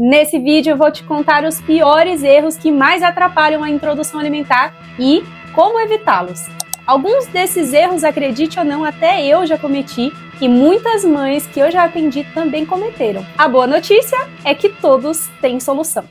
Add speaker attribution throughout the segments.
Speaker 1: Nesse vídeo eu vou te contar os piores erros que mais atrapalham a introdução alimentar e como evitá-los. Alguns desses erros, acredite ou não, até eu já cometi e muitas mães que eu já atendi também cometeram. A boa notícia é que todos têm solução.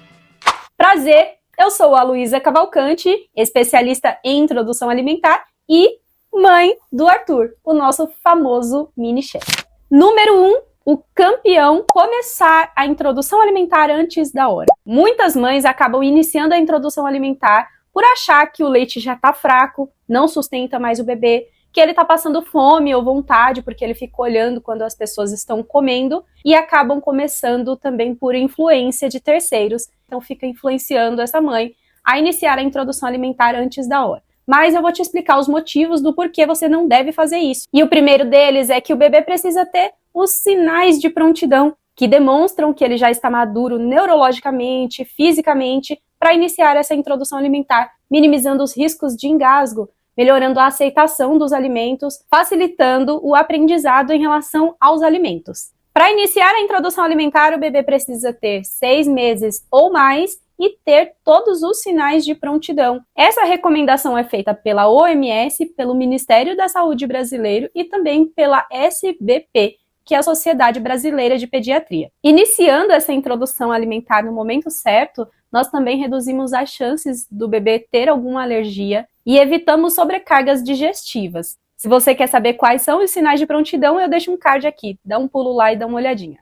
Speaker 1: Prazer, eu sou a Luísa Cavalcante, especialista em introdução alimentar e mãe do Arthur, o nosso famoso mini-chefe. Número 1, o campeão: começar a introdução alimentar antes da hora. Muitas mães acabam iniciando a introdução alimentar por achar que o leite já está fraco, não sustenta mais o bebê, que ele está passando fome ou vontade porque ele fica olhando quando as pessoas estão comendo e acabam começando também por influência de terceiros. Então fica influenciando essa mãe a iniciar a introdução alimentar antes da hora. Mas eu vou te explicar os motivos do porquê você não deve fazer isso. E o primeiro deles é que o bebê precisa ter os sinais de prontidão, que demonstram que ele já está maduro neurologicamente, fisicamente, para iniciar essa introdução alimentar, minimizando os riscos de engasgo, melhorando a aceitação dos alimentos, facilitando o aprendizado em relação aos alimentos. Para iniciar a introdução alimentar, o bebê precisa ter 6 meses ou mais e ter todos os sinais de prontidão. Essa recomendação é feita pela OMS, pelo Ministério da Saúde brasileiro e também pela SBP, que é a Sociedade Brasileira de Pediatria. Iniciando essa introdução alimentar no momento certo, nós também reduzimos as chances do bebê ter alguma alergia e evitamos sobrecargas digestivas. Se você quer saber quais são os sinais de prontidão, eu deixo um card aqui. Dá um pulo lá e dá uma olhadinha.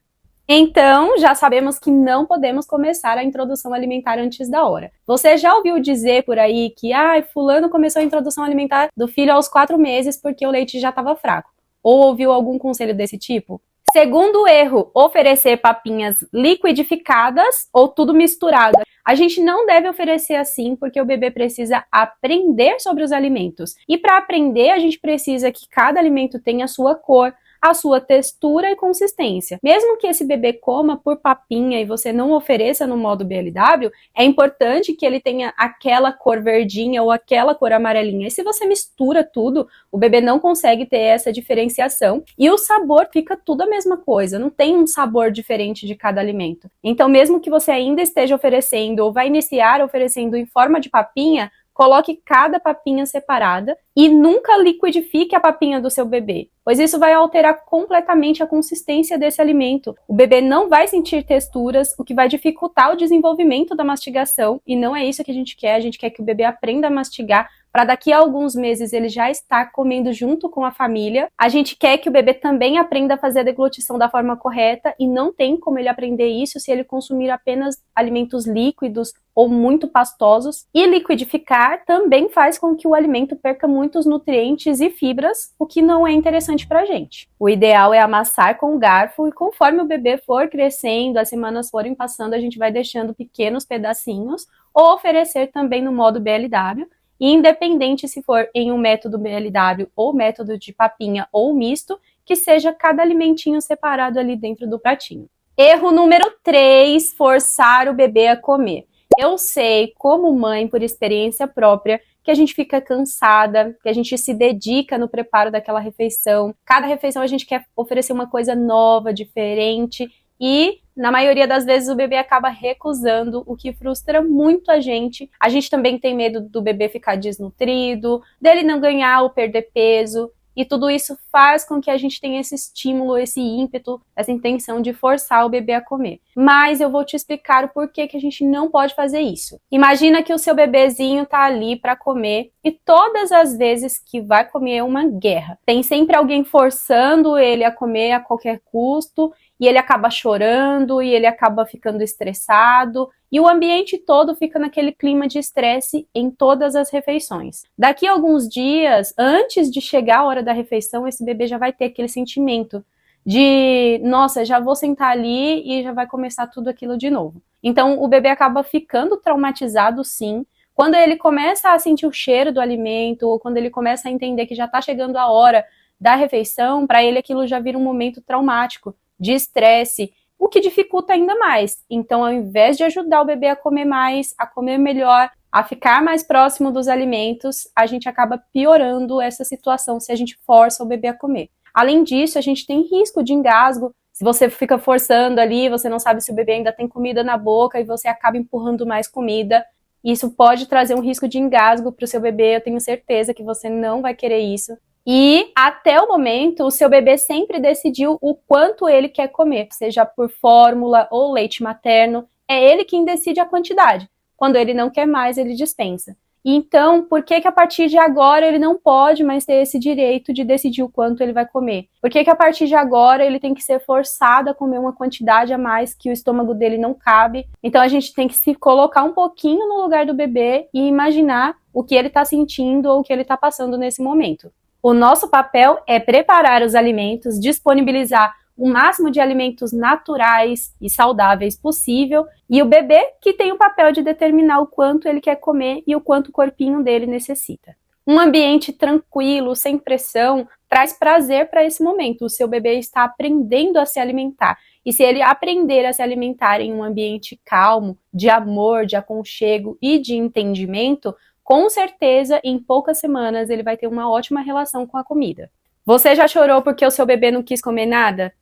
Speaker 1: Então, já sabemos que não podemos começar a introdução alimentar antes da hora. Você já ouviu dizer por aí que fulano começou a introdução alimentar do filho aos 4 meses porque o leite já estava fraco? Ou ouviu algum conselho desse tipo? Segundo erro, oferecer papinhas liquidificadas ou tudo misturado. A gente não deve oferecer assim porque o bebê precisa aprender sobre os alimentos. E para aprender, a gente precisa que cada alimento tenha a sua cor, a sua textura e consistência. Mesmo que esse bebê coma por papinha e você não ofereça no modo BLW, é importante que ele tenha aquela cor verdinha ou aquela cor amarelinha. E se você mistura tudo, o bebê não consegue ter essa diferenciação e o sabor fica tudo a mesma coisa, não tem um sabor diferente de cada alimento. Então, mesmo que você ainda esteja oferecendo ou vai iniciar oferecendo em forma de papinha, coloque cada papinha separada e nunca liquidifique a papinha do seu bebê, pois isso vai alterar completamente a consistência desse alimento. O bebê não vai sentir texturas, o que vai dificultar o desenvolvimento da mastigação, e não é isso que a gente quer que o bebê aprenda a mastigar, para daqui a alguns meses ele já estar comendo junto com a família. A gente quer que o bebê também aprenda a fazer a deglutição da forma correta, e não tem como ele aprender isso se ele consumir apenas alimentos líquidos ou muito pastosos. E liquidificar também faz com que o alimento perca muitos nutrientes e fibras, o que não é interessante pra gente. O ideal é amassar com o garfo e conforme o bebê for crescendo, as semanas forem passando, a gente vai deixando pequenos pedacinhos ou oferecer também no modo BLW. E independente se for em um método BLW ou método de papinha ou misto, que seja cada alimentinho separado ali dentro do pratinho. Erro número 3, forçar o bebê a comer. Eu sei, como mãe, por experiência própria, que a gente fica cansada, que a gente se dedica no preparo daquela refeição. Cada refeição a gente quer oferecer uma coisa nova, diferente, e na maioria das vezes o bebê acaba recusando, o que frustra muito a gente. A gente também tem medo do bebê ficar desnutrido, dele não ganhar ou perder peso. E tudo isso faz com que a gente tenha esse estímulo, esse ímpeto, essa intenção de forçar o bebê a comer. Mas eu vou te explicar o porquê que a gente não pode fazer isso. Imagina que o seu bebezinho tá ali para comer e todas as vezes que vai comer é uma guerra. Tem sempre alguém forçando ele a comer a qualquer custo e ele acaba chorando e ele acaba ficando estressado. E o ambiente todo fica naquele clima de estresse em todas as refeições. Daqui a alguns dias, antes de chegar a hora da refeição, esse bebê já vai ter aquele sentimento de, nossa, já vou sentar ali e já vai começar tudo aquilo de novo. Então, o bebê acaba ficando traumatizado, sim. Quando ele começa a sentir o cheiro do alimento, ou quando ele começa a entender que já está chegando a hora da refeição, para ele aquilo já vira um momento traumático, de estresse, o que dificulta ainda mais. Então, ao invés de ajudar o bebê a comer mais, a comer melhor, a ficar mais próximo dos alimentos, a gente acaba piorando essa situação se a gente força o bebê a comer. Além disso, a gente tem risco de engasgo Se você fica forçando ali, você não sabe se o bebê ainda tem comida na boca e você acaba empurrando mais comida, isso pode trazer um risco de engasgo para o seu bebê. Eu tenho certeza que você não vai querer isso. E até o momento, o seu bebê sempre decidiu o quanto ele quer comer, seja por fórmula ou leite materno. É ele quem decide a quantidade. Quando ele não quer mais, ele dispensa. Então, por que a partir de agora ele não pode mais ter esse direito de decidir o quanto ele vai comer? Por que a partir de agora ele tem que ser forçado a comer uma quantidade a mais que o estômago dele não cabe? Então a gente tem que se colocar um pouquinho no lugar do bebê e imaginar o que ele está sentindo ou o que ele está passando nesse momento. O nosso papel é preparar os alimentos, disponibilizar o máximo de alimentos naturais e saudáveis possível, e o bebê que tem o papel de determinar o quanto ele quer comer e o quanto o corpinho dele necessita. Um ambiente tranquilo, sem pressão, traz prazer para esse momento. O seu bebê está aprendendo a se alimentar. E se ele aprender a se alimentar em um ambiente calmo, de amor, de aconchego e de entendimento, com certeza, em poucas semanas, ele vai ter uma ótima relação com a comida. Você já chorou porque o seu bebê não quis comer nada?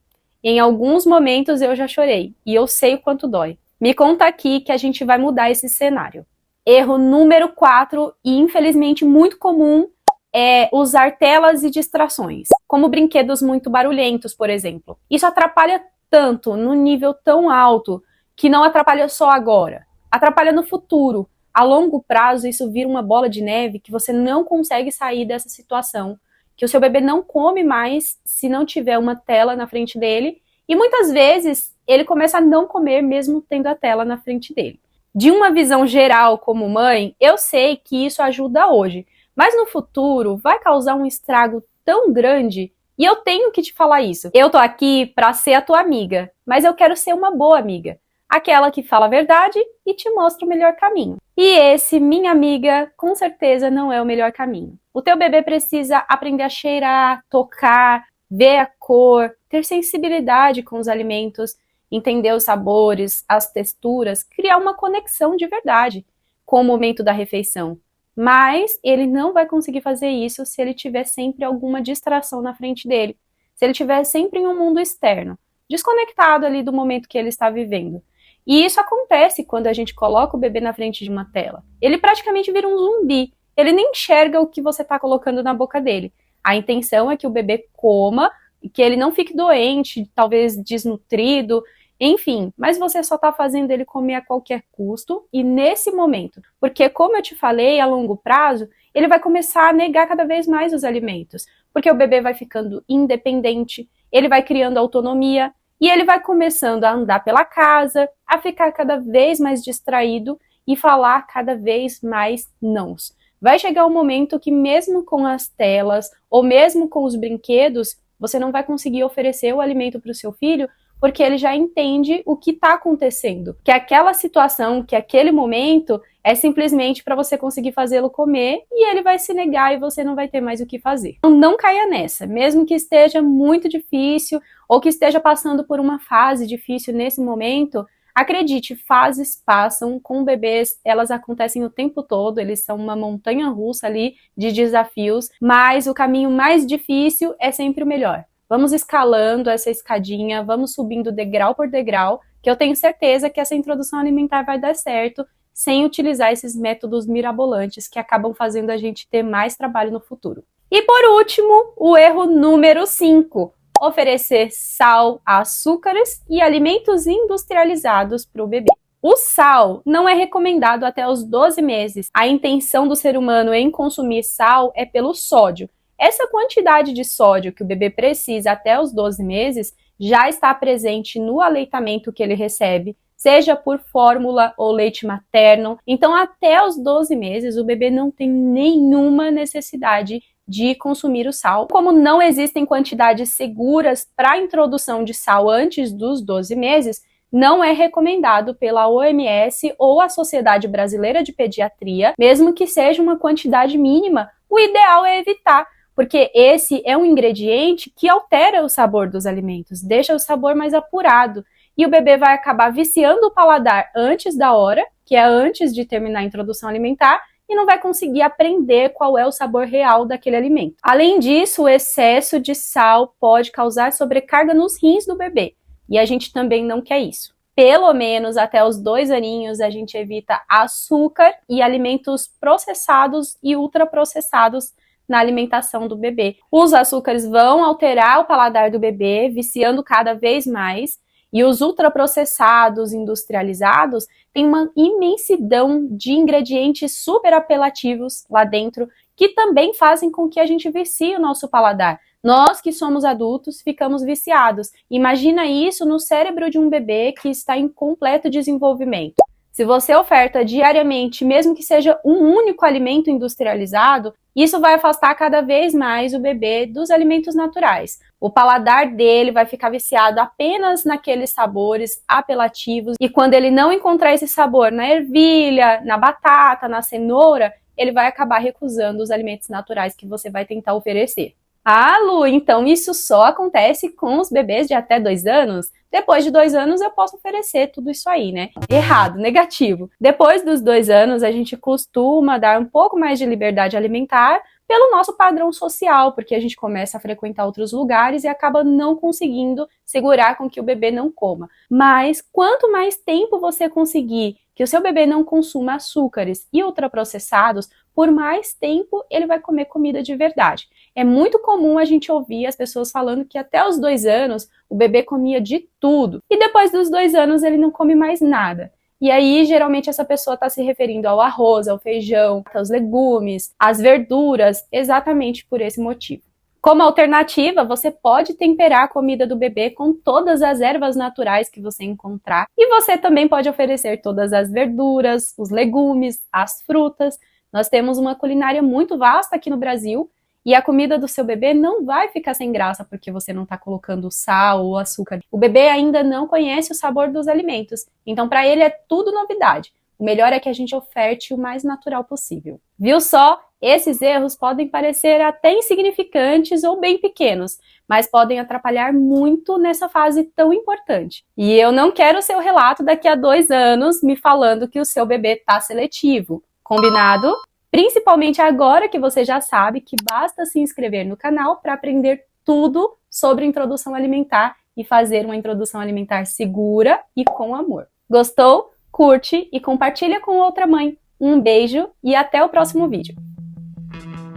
Speaker 1: Em alguns momentos eu já chorei, e eu sei o quanto dói. Me conta aqui que a gente vai mudar esse cenário. Erro número 4, e infelizmente muito comum, é usar telas e distrações, como brinquedos muito barulhentos, por exemplo. Isso atrapalha tanto, num nível tão alto, que não atrapalha só agora, atrapalha no futuro. A longo prazo, isso vira uma bola de neve que você não consegue sair dessa situação, que o seu bebê não come mais se não tiver uma tela na frente dele, e muitas vezes ele começa a não comer mesmo tendo a tela na frente dele. De uma visão geral como mãe, eu sei que isso ajuda hoje, mas no futuro vai causar um estrago tão grande, e eu tenho que te falar isso. Eu tô aqui pra ser a tua amiga, mas eu quero ser uma boa amiga, aquela que fala a verdade e te mostra o melhor caminho. E esse, minha amiga, com certeza não é o melhor caminho. O teu bebê precisa aprender a cheirar, tocar, ver a cor, ter sensibilidade com os alimentos, entender os sabores, as texturas, criar uma conexão de verdade com o momento da refeição. Mas ele não vai conseguir fazer isso se ele tiver sempre alguma distração na frente dele, se ele estiver sempre em um mundo externo, desconectado ali do momento que ele está vivendo. E isso acontece quando a gente coloca o bebê na frente de uma tela. Ele praticamente vira um zumbi. Ele nem enxerga o que você está colocando na boca dele. A intenção é que o bebê coma, que ele não fique doente, talvez desnutrido, enfim. Mas você só está fazendo ele comer a qualquer custo e nesse momento. Porque, como eu te falei, a longo prazo, ele vai começar a negar cada vez mais os alimentos. Porque o bebê vai ficando independente, ele vai criando autonomia, e ele vai começando a andar pela casa, a ficar cada vez mais distraído e falar cada vez mais nãos. Vai chegar um momento que mesmo com as telas ou mesmo com os brinquedos, você não vai conseguir oferecer o alimento para o seu filho porque ele já entende o que está acontecendo. Que aquela situação, que aquele momento é simplesmente para você conseguir fazê-lo comer e ele vai se negar e você não vai ter mais o que fazer. Então não caia nessa, mesmo que esteja muito difícil ou que esteja passando por uma fase difícil nesse momento, acredite, fases passam, com bebês elas acontecem o tempo todo, eles são uma montanha-russa ali de desafios, mas o caminho mais difícil é sempre o melhor. Vamos escalando essa escadinha, vamos subindo degrau por degrau, que eu tenho certeza que essa introdução alimentar vai dar certo, sem utilizar esses métodos mirabolantes que acabam fazendo a gente ter mais trabalho no futuro. E por último, o erro número 5, oferecer sal, açúcares e alimentos industrializados para o bebê. O sal não é recomendado até os 12 meses. A intenção do ser humano em consumir sal é pelo sódio. Essa quantidade de sódio que o bebê precisa até os 12 meses já está presente no aleitamento que ele recebe, seja por fórmula ou leite materno. Então, até os 12 meses, o bebê não tem nenhuma necessidade de consumir o sal. Como não existem quantidades seguras para a introdução de sal antes dos 12 meses, não é recomendado pela OMS ou a Sociedade Brasileira de Pediatria, mesmo que seja uma quantidade mínima, o ideal é evitar, porque esse é um ingrediente que altera o sabor dos alimentos, deixa o sabor mais apurado, e o bebê vai acabar viciando o paladar antes da hora, que é antes de terminar a introdução alimentar, e não vai conseguir aprender qual é o sabor real daquele alimento. Além disso, o excesso de sal pode causar sobrecarga nos rins do bebê. E a gente também não quer isso. Pelo menos até os 2 aninhos a gente evita açúcar e alimentos processados e ultraprocessados na alimentação do bebê. Os açúcares vão alterar o paladar do bebê, viciando cada vez mais, e os ultraprocessados, industrializados, têm uma imensidão de ingredientes super apelativos lá dentro, que também fazem com que a gente vicie o nosso paladar. Nós que somos adultos ficamos viciados. Imagina isso no cérebro de um bebê que está em completo desenvolvimento. Se você oferta diariamente, mesmo que seja um único alimento industrializado, isso vai afastar cada vez mais o bebê dos alimentos naturais. O paladar dele vai ficar viciado apenas naqueles sabores apelativos, e quando ele não encontrar esse sabor na ervilha, na batata, na cenoura, ele vai acabar recusando os alimentos naturais que você vai tentar oferecer. Ah, Lu, então isso só acontece com os bebês de até 2 anos? Depois de 2 anos eu posso oferecer tudo isso aí, né? Errado, negativo. Depois dos 2 anos a gente costuma dar um pouco mais de liberdade alimentar pelo nosso padrão social, porque a gente começa a frequentar outros lugares e acaba não conseguindo segurar com que o bebê não coma. Mas quanto mais tempo você conseguir que o seu bebê não consuma açúcares e ultraprocessados, por mais tempo ele vai comer comida de verdade. É muito comum a gente ouvir as pessoas falando que até os 2 anos o bebê comia de tudo e depois dos 2 anos ele não come mais nada. E aí, geralmente, essa pessoa está se referindo ao arroz, ao feijão, aos legumes, às verduras, exatamente por esse motivo. Como alternativa, você pode temperar a comida do bebê com todas as ervas naturais que você encontrar. E você também pode oferecer todas as verduras, os legumes, as frutas. Nós temos uma culinária muito vasta aqui no Brasil. E a comida do seu bebê não vai ficar sem graça porque você não está colocando sal ou açúcar. O bebê ainda não conhece o sabor dos alimentos, então para ele é tudo novidade. O melhor é que a gente oferte o mais natural possível. Viu só? Esses erros podem parecer até insignificantes ou bem pequenos, mas podem atrapalhar muito nessa fase tão importante. E eu não quero o seu relato daqui a 2 anos me falando que o seu bebê está seletivo. Combinado? Principalmente agora que você já sabe que basta se inscrever no canal para aprender tudo sobre introdução alimentar e fazer uma introdução alimentar segura e com amor. Gostou? Curte e compartilha com outra mãe. Um beijo e até o próximo vídeo.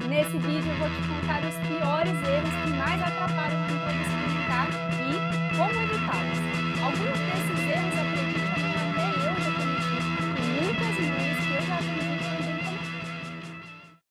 Speaker 1: Nesse vídeo